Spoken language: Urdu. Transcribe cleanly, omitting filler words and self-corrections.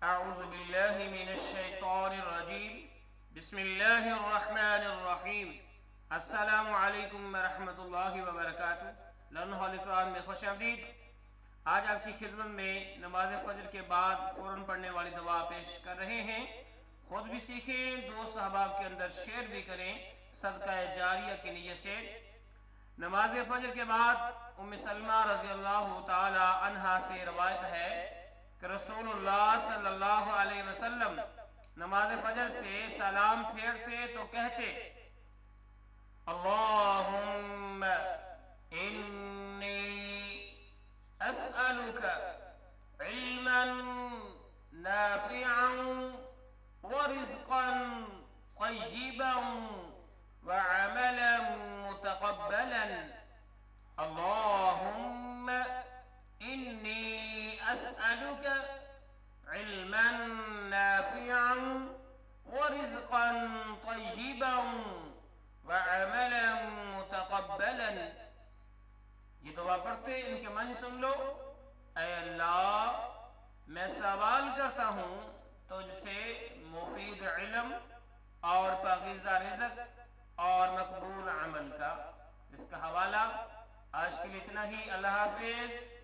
اعوذ باللہ من الشیطان الرجیم بسم اللہ الرحمن الرحیم السلام علیکم ورحمۃ اللہ وبرکاتہ۔ لرنر ہال قرآن میں خوش آمدید۔ آج آپ کی خدمت میں نماز فجر کے بعد فوراً پڑھنے والی دعا پیش کر رہے ہیں۔ خود بھی سیکھیں، دوست احباب کے اندر شیئر بھی کریں، صدقہ جاریہ کی نیت سے۔ نماز فجر کے بعد ام سلمہ رضی اللہ تعالی عنہا سے روایت ہے کہ رسول اللہ صلی اللہ علیہ وسلم نماز فجر سے سلام پھیرتے تو کہتے: اللہم انی اسألک علما نافعا ورزقا طیبا وعملا متقبلا۔ اللہم انی اسألک علما نافعا ورزقا طیبا وعملا متقبلا۔ یہ دعا پڑھتے ان کے معنی سن لو۔ اے اللہ، میں سوال کرتا ہوں تجھ سے مفید علم اور پاکیزہ رزق اور مقبول عمل کا۔ اس کا حوالہ آج کے لیے اتنا ہی۔ اللہ حافظ۔